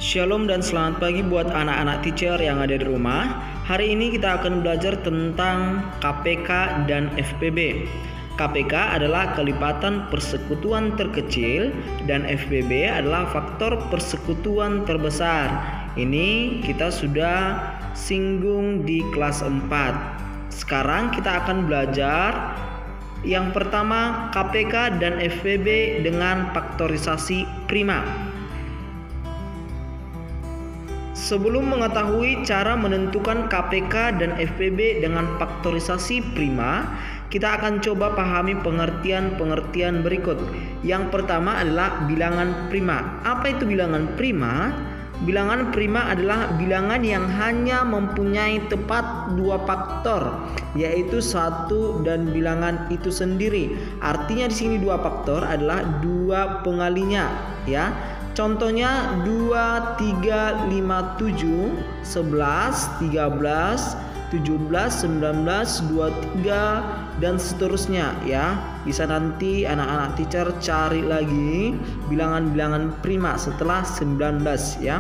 Shalom dan selamat pagi buat anak-anak teacher yang ada di rumah. Hari ini kita akan belajar tentang KPK dan FPB. KPK adalah kelipatan persekutuan terkecil dan FPB adalah faktor persekutuan terbesar. Ini kita sudah singgung di kelas 4. Sekarang kita akan belajar yang pertama KPK dan FPB dengan faktorisasi prima. Sebelum mengetahui cara menentukan KPK dan FPB dengan faktorisasi prima, kita akan coba pahami pengertian-pengertian berikut. Yang pertama adalah bilangan prima. Apa itu bilangan prima? Bilangan prima adalah bilangan yang hanya mempunyai tepat dua faktor, yaitu satu dan bilangan itu sendiri. Artinya di sini dua faktor adalah dua pengalinya, ya. Contohnya 2, 3, 5, 7, 11, 13, 17, 19, 23 dan seterusnya, ya. Bisa nanti anak-anak teacher cari lagi bilangan-bilangan prima setelah 19, ya.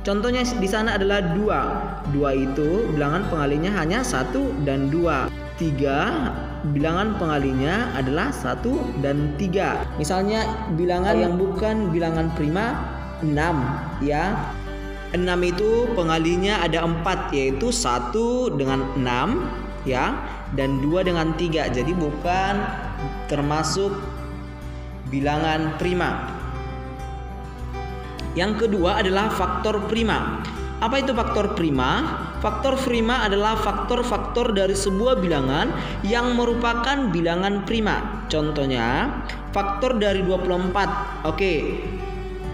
Contohnya di sana adalah 2. 2 itu bilangan pengalinya hanya 1 dan 2. 3 bilangan pengalinya adalah 1 dan 3. Misalnya bilangan yang bukan bilangan prima 6, ya. 6 itu pengalinya ada 4, yaitu 1 dengan 6, ya, dan 2 dengan 3. Jadi bukan termasuk bilangan prima. Yang kedua adalah faktor prima. Apa itu faktor prima? Faktor prima adalah faktor-faktor dari sebuah bilangan yang merupakan bilangan prima. Contohnya, faktor dari 24. Oke,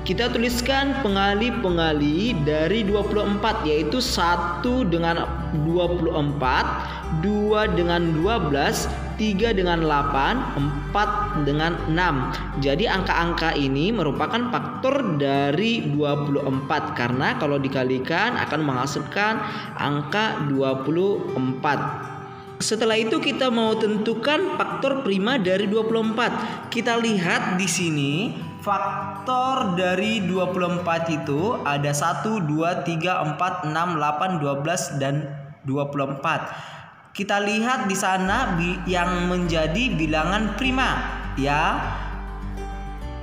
kita tuliskan pengali-pengali dari 24, yaitu 1 dengan 24, 2 dengan 12, 3 dengan 8, 4 dengan 6. Jadi angka-angka ini merupakan faktor dari 24 karena kalau dikalikan akan menghasilkan angka 24. Setelah itu kita mau tentukan faktor prima dari 24. Kita lihat di sini faktor dari 24 itu ada 1, 2, 3, 4, 6, 8, 12 dan 24. Kita lihat di sana yang menjadi bilangan prima, ya.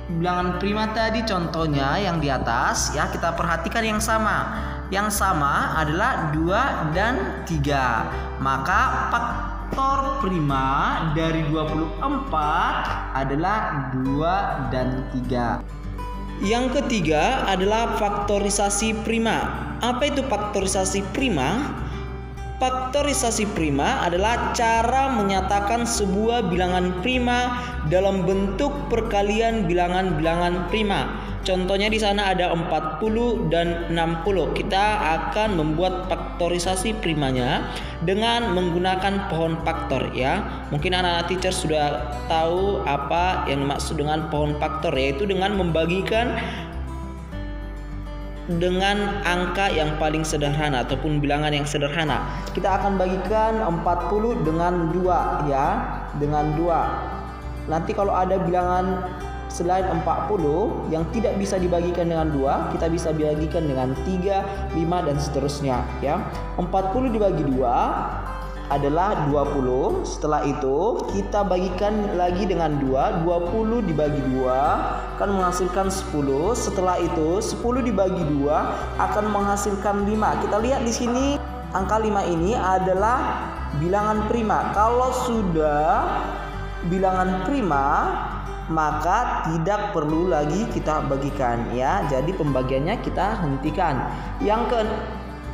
Bilangan prima tadi contohnya yang di atas, ya, kita perhatikan yang sama. Yang sama adalah 2 dan 3. Maka faktor prima dari 24 adalah 2 dan 3. Yang ketiga adalah faktorisasi prima. Apa itu faktorisasi prima? Faktorisasi prima adalah cara menyatakan sebuah bilangan prima dalam bentuk perkalian bilangan-bilangan prima. Contohnya di sana ada 40 dan 60. Kita akan membuat faktorisasi primanya dengan menggunakan pohon faktor, ya. Mungkin anak-anak teacher sudah tahu apa yang dimaksud dengan pohon faktor, yaitu dengan membagikan dengan angka yang paling sederhana ataupun bilangan yang sederhana. Kita akan bagikan 40 dengan 2, ya, dengan 2. Nanti kalau ada bilangan selain 40 yang tidak bisa dibagikan dengan 2, kita bisa bagikan dengan 3, 5 dan seterusnya, ya. 40 dibagi 2 adalah 20. Setelah itu kita bagikan lagi dengan 2. 20 dibagi 2 akan menghasilkan 10. Setelah itu 10 dibagi 2 akan menghasilkan 5. Kita lihat di sini angka 5 ini adalah bilangan prima. Kalau sudah bilangan prima maka tidak perlu lagi kita bagikan, ya. Jadi pembagiannya kita hentikan. Yang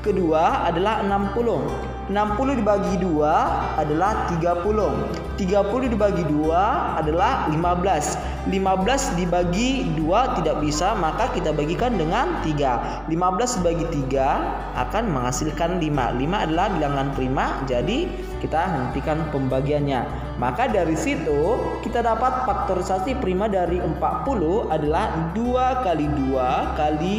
kedua adalah 60. 60 dibagi 2 adalah 30. 30 dibagi 2 adalah 15. 15 dibagi 2 tidak bisa, maka kita bagikan dengan 3. 15 dibagi 3 akan menghasilkan 5. 5 adalah bilangan prima, jadi kita hentikan pembagiannya. Maka dari situ kita dapat faktorisasi prima dari 40 adalah 2 kali 2 kali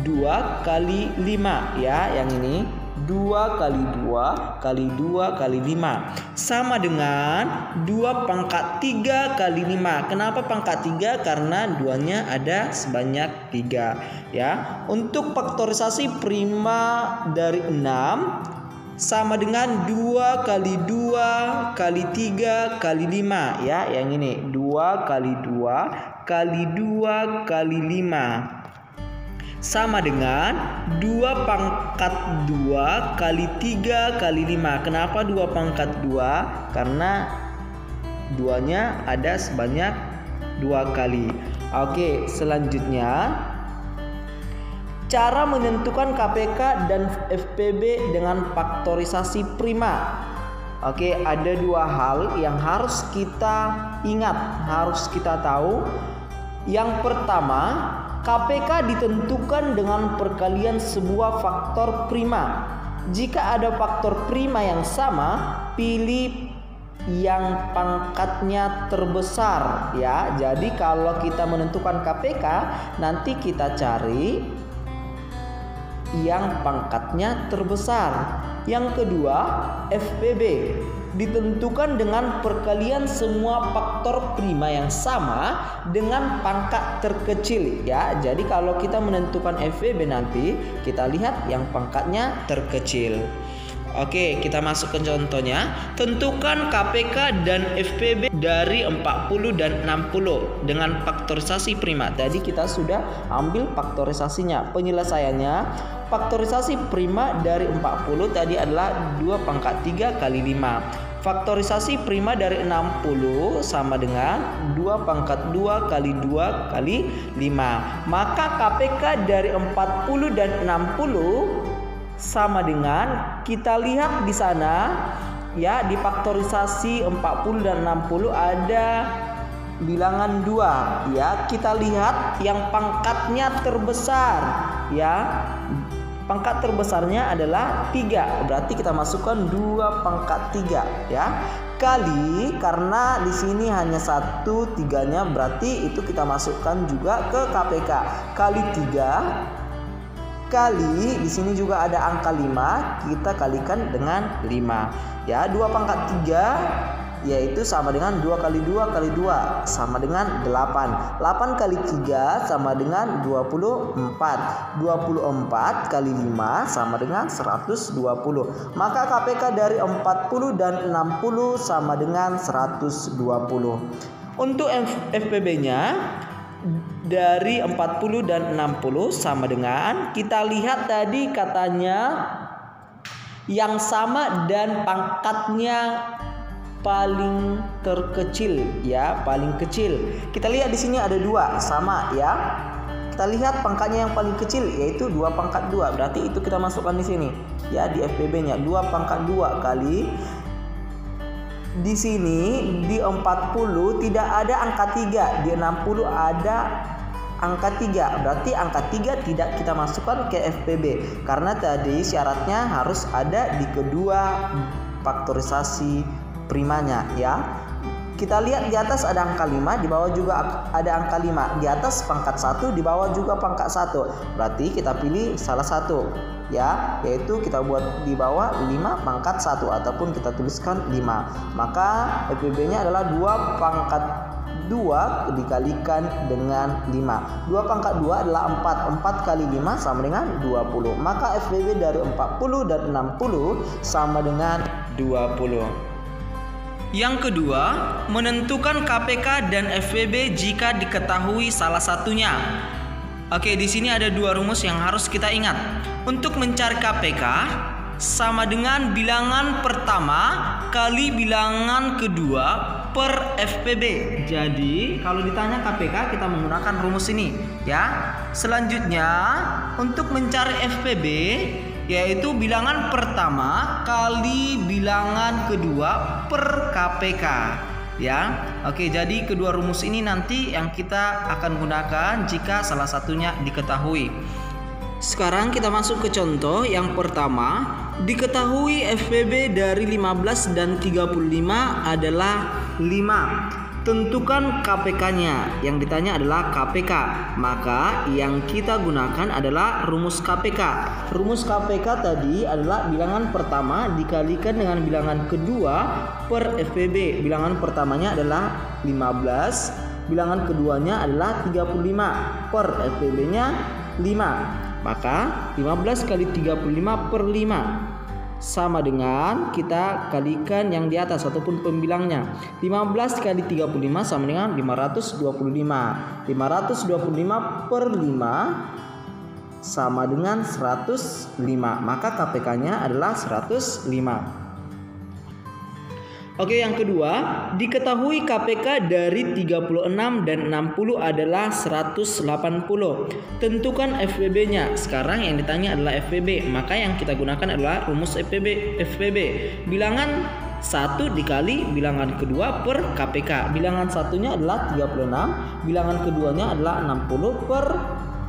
2 kali 5, ya, yang ini. 2 kali 2 kali 2 kali 5 sama dengan 2 pangkat 3 kali 5. Kenapa pangkat 3? Karena 2-nya ada sebanyak 3 ya. Untuk faktorisasi prima dari 6 sama dengan 2 kali 2 kali 3 kali 5 ya. Yang ini 2 kali 2 kali 2 kali 5 sama dengan 2 pangkat 2 kali 3 kali 5. Kenapa 2 pangkat 2? Karena 2-nya ada sebanyak 2 kali. Oke, selanjutnya cara menentukan KPK dan FPB dengan faktorisasi prima. Oke, ada 2 hal yang harus kita ingat, harus kita tahu. Yang pertama, KPK ditentukan dengan perkalian sebuah faktor prima. Jika ada faktor prima yang sama, pilih yang pangkatnya terbesar ya. Jadi kalau kita menentukan KPK, nanti kita cari yang pangkatnya terbesar. Yang kedua, FPB ditentukan dengan perkalian semua faktor prima yang sama dengan pangkat terkecil ya. Jadi kalau kita menentukan FPB nanti kita lihat yang pangkatnya terkecil. Oke, kita masuk ke contohnya. Tentukan KPK dan FPB dari 40 dan 60 dengan faktorisasi prima. Tadi kita sudah ambil faktorisasinya. Penyelesaiannya, faktorisasi prima dari 40 tadi adalah 2 pangkat 3 kali 5. Faktorisasi prima dari 60 sama dengan 2 pangkat 2 kali 2 kali 5. Maka KPK dari 40 dan 60 sama dengan, kita lihat di sana ya, di faktorisasi 40 dan 60 ada bilangan 2 ya. Kita lihat yang pangkatnya terbesar ya. Pangkat terbesarnya adalah 3. Berarti kita masukkan 2 pangkat 3 ya. Kali, karena di sini hanya 1, 3-nya berarti itu kita masukkan juga ke KPK. Kali 3 kali di sini juga ada angka 5, kita kalikan dengan 5 ya. 2 pangkat 3 yaitu sama dengan 2 kali 2 kali 2 sama dengan 8. 8 kali 3 sama dengan 24. 24 kali 5 sama dengan 120. Maka KPK dari 40 dan 60 sama dengan 120. Untuk FPB-nya dari 40 dan 60 sama dengan, kita lihat tadi katanya yang sama dan pangkatnya paling terkecil ya, paling kecil. Kita lihat di sini ada 2 sama ya. Kita lihat pangkatnya yang paling kecil yaitu 2 pangkat 2. Berarti itu kita masukkan di sini ya, di FPB-nya 2 pangkat 2 kali. Di sini di 40 tidak ada angka 3, di 60 ada angka 3. Berarti angka 3 tidak kita masukkan ke FPB karena tadi syaratnya harus ada di kedua faktorisasi primanya ya. Kita lihat di atas ada angka 5, di bawah juga ada angka 5. Di atas pangkat 1, di bawah juga pangkat 1. Berarti kita pilih salah satu ya, yaitu kita buat di bawah 5 pangkat 1 ataupun kita tuliskan 5. Maka FPB-nya adalah 2 pangkat 2 dikalikan dengan 5. 2 pangkat 2 adalah 4. 4 kali 5 sama dengan 20. Maka FPB dari 40 dan 60 sama dengan 20. Yang kedua, menentukan KPK dan FPB jika diketahui salah satunya. Oke, di sini ada 2 rumus yang harus kita ingat. Untuk mencari KPK sama dengan bilangan pertama kali bilangan kedua per FPB. Jadi, kalau ditanya KPK kita menggunakan rumus ini ya. Selanjutnya, untuk mencari FPB yaitu bilangan pertama kali bilangan kedua per KPK ya. Oke, jadi kedua rumus ini nanti yang kita akan gunakan jika salah satunya diketahui. Sekarang kita masuk ke contoh yang pertama. Diketahui FPB dari 15 dan 35 adalah 5. Tentukan KPK-nya. Yang ditanya adalah KPK. Maka yang kita gunakan adalah rumus KPK. Rumus KPK tadi adalah bilangan pertama dikalikan dengan bilangan kedua per FPB. Bilangan pertamanya adalah 15, bilangan keduanya adalah 35, per FPB-nya 5. Maka 15 kali 35 per 5 sama dengan kita kalikan yang di atas ataupun pembilangnya. 15 kali 35 sama dengan 525. 525 per 5 sama dengan 105. Maka KPK-nya adalah 105. Oke, yang kedua, diketahui KPK dari 36 dan 60 adalah 180. Tentukan FPB-nya. Sekarang yang ditanya adalah FPB, maka yang kita gunakan adalah rumus FPB. Bilangan 1 dikali bilangan kedua per KPK. Bilangan satunya adalah 36, bilangan keduanya adalah 60 per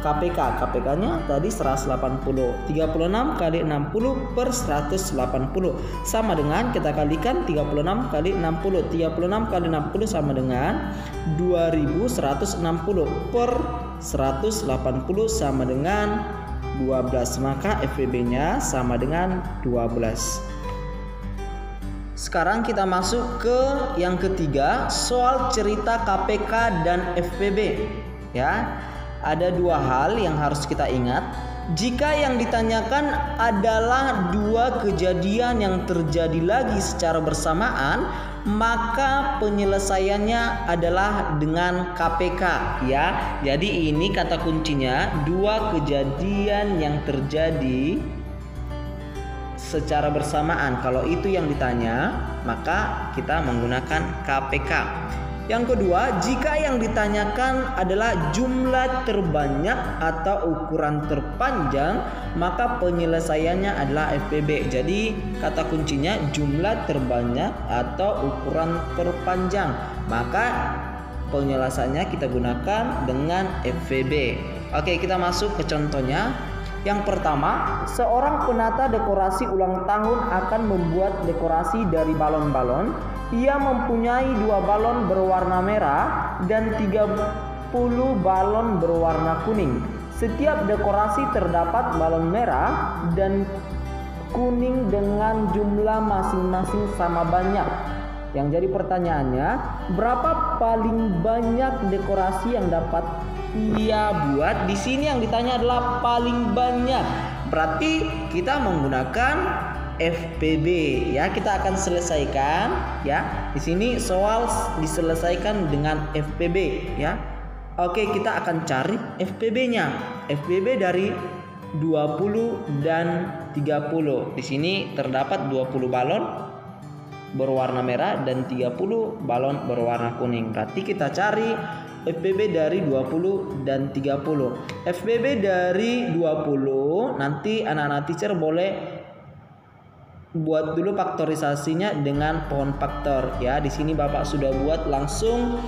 KPK. KPK-nya tadi 180. 36 kali 60 per 180 sama dengan kita kalikan 36 kali 60. 36 kali 60 sama dengan 2160 per 180 sama dengan 12. Maka FPB-nya sama dengan 12. Sekarang kita masuk ke yang ketiga, soal cerita KPK dan FPB. Ya. Ada dua hal yang harus kita ingat. Jika yang ditanyakan adalah dua kejadian yang terjadi lagi secara bersamaan, maka penyelesaiannya adalah dengan KPK, ya. Jadi ini kata kuncinya, dua kejadian yang terjadi secara bersamaan. Kalau itu yang ditanya, maka kita menggunakan KPK. Yang kedua, jika yang ditanyakan adalah jumlah terbanyak atau ukuran terpanjang, maka penyelesaiannya adalah FPB. Jadi kata kuncinya jumlah terbanyak atau ukuran terpanjang, maka penyelesaiannya kita gunakan dengan FPB. Oke, kita masuk ke contohnya. Yang pertama, seorang penata dekorasi ulang tahun akan membuat dekorasi dari balon-balon. Ia mempunyai 2 balon berwarna merah dan 30 balon berwarna kuning. Setiap dekorasi terdapat balon merah dan kuning dengan jumlah masing-masing sama banyak. Yang jadi pertanyaannya, berapa paling banyak dekorasi yang dapat ia buat? Di sini yang ditanya adalah paling banyak. Berarti kita menggunakan FPB, ya. Kita akan selesaikan, ya. Di sini soal diselesaikan dengan FPB, ya. Oke, kita akan cari FPB-nya. FPB dari 20 dan 30. Di sini terdapat 20 balon berwarna merah dan 30 balon berwarna kuning. Berarti kita cari FPB dari 20 dan 30. FPB dari 20 nanti anak-anak teacher boleh buat dulu faktorisasinya dengan pohon faktor, ya. Di sini Bapak sudah buat langsung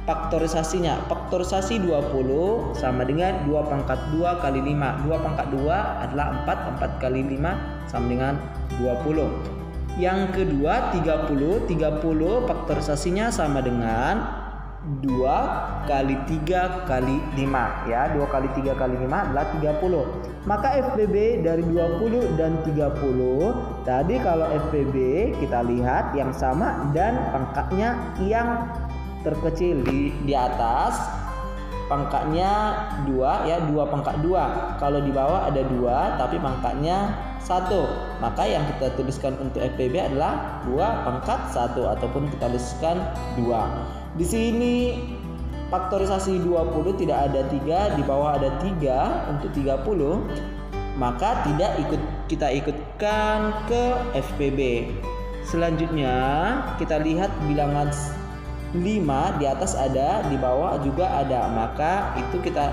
faktorisasinya. Faktorisasi 20 sama dengan 2 pangkat 2 kali 5. 2 pangkat 2 adalah 4. 4 kali 5 sama dengan 20. Yang kedua 30 faktorisasinya sama dengan 2 kali 3 kali 5, ya. 2 kali 3 kali 5 adalah 30. Maka FPB dari 20 dan 30 tadi, kalau FPB kita lihat yang sama dan pangkatnya yang terkecil di atas pangkatnya 2, ya. 2 pangkat 2. Kalau di bawah ada 2 tapi pangkatnya 1. Maka yang kita tuliskan untuk FPB adalah 2 pangkat 1 ataupun kita tuliskan 2. Di sini faktorisasi 20 tidak ada 3, di bawah ada 3 untuk 30, maka tidak kita ikutkan ke FPB. Selanjutnya kita lihat bilangan 5, di atas ada, di bawah juga ada, maka itu kita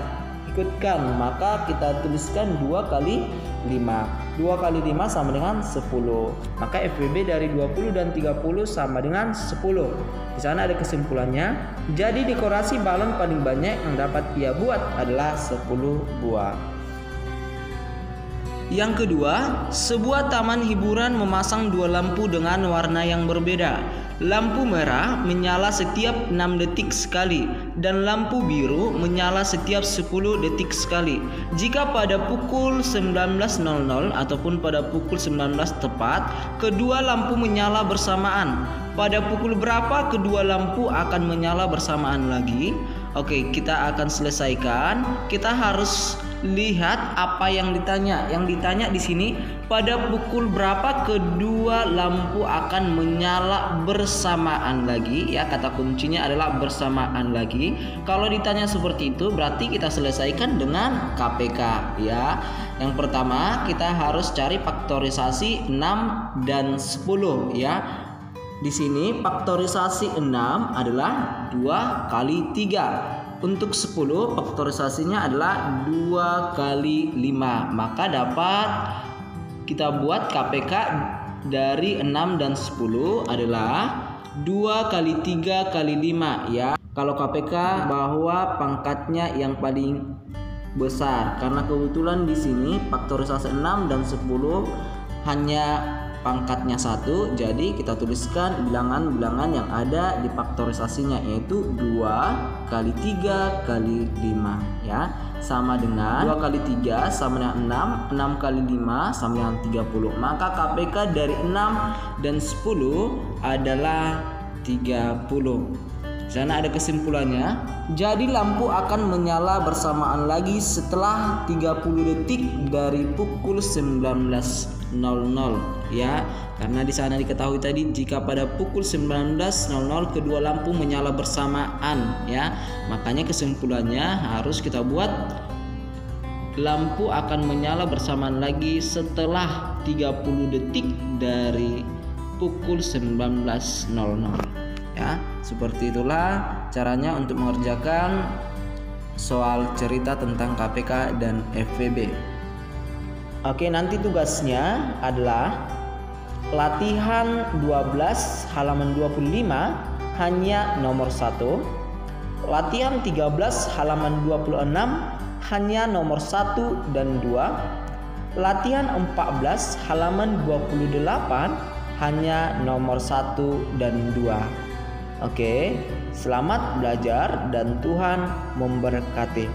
ikutkan. Maka kita tuliskan 2 kali 5. 2 kali 5 sama dengan 10. Maka FPB dari 20 dan 30 sama dengan 10. Di sana ada kesimpulannya. Jadi dekorasi balon paling banyak yang dapat ia buat adalah 10 buah. Yang kedua, sebuah taman hiburan memasang dua lampu dengan warna yang berbeda. Lampu merah menyala setiap 6 detik sekali dan lampu biru menyala setiap 10 detik sekali. Jika pada pukul 19.00 ataupun pada pukul 19 tepat, kedua lampu menyala bersamaan. Pada pukul berapa kedua lampu akan menyala bersamaan lagi? Oke, kita akan selesaikan. Kita harus lihat apa yang ditanya. Yang ditanya di sini, pada pukul berapa kedua lampu akan menyala bersamaan lagi, ya, kata kuncinya adalah bersamaan lagi. Kalau ditanya seperti itu berarti kita selesaikan dengan KPK, ya. Yang pertama kita harus cari faktorisasi 6 dan 10, ya. Di sini faktorisasi 6 adalah 2 kali 3. Untuk 10 faktorisasinya adalah 2 kali 5. Maka dapat kita buat KPK dari 6 dan 10 adalah 2 kali 3 kali 5, ya. Kalau KPK bahwa pangkatnya yang paling besar, karena kebetulan di sini faktorisasi 6 dan 10 hanya pangkatnya 1, jadi kita tuliskan bilangan-bilangan yang ada di faktorisasinya, yaitu 2 kali 3 kali 5, ya, sama dengan 2 kali 3 sama dengan 6 kali 5 sama dengan 30. Maka KPK dari 6 dan 10 adalah 30. Di sana ada kesimpulannya. Jadi lampu akan menyala bersamaan lagi setelah 30 detik dari pukul 19.00, ya. Karena di sana diketahui tadi jika pada pukul 19.00 kedua lampu menyala bersamaan, ya. Makanya kesimpulannya harus kita buat lampu akan menyala bersamaan lagi setelah 30 detik dari pukul 19.00. Ya, seperti itulah caranya untuk mengerjakan soal cerita tentang KPK dan FVB. Oke, nanti tugasnya adalah latihan 12 halaman 25 hanya nomor 1. Latihan 13 halaman 26 hanya nomor 1 dan 2. Latihan 14 halaman 28 hanya nomor 1 dan 2. Oke, selamat belajar dan Tuhan memberkati.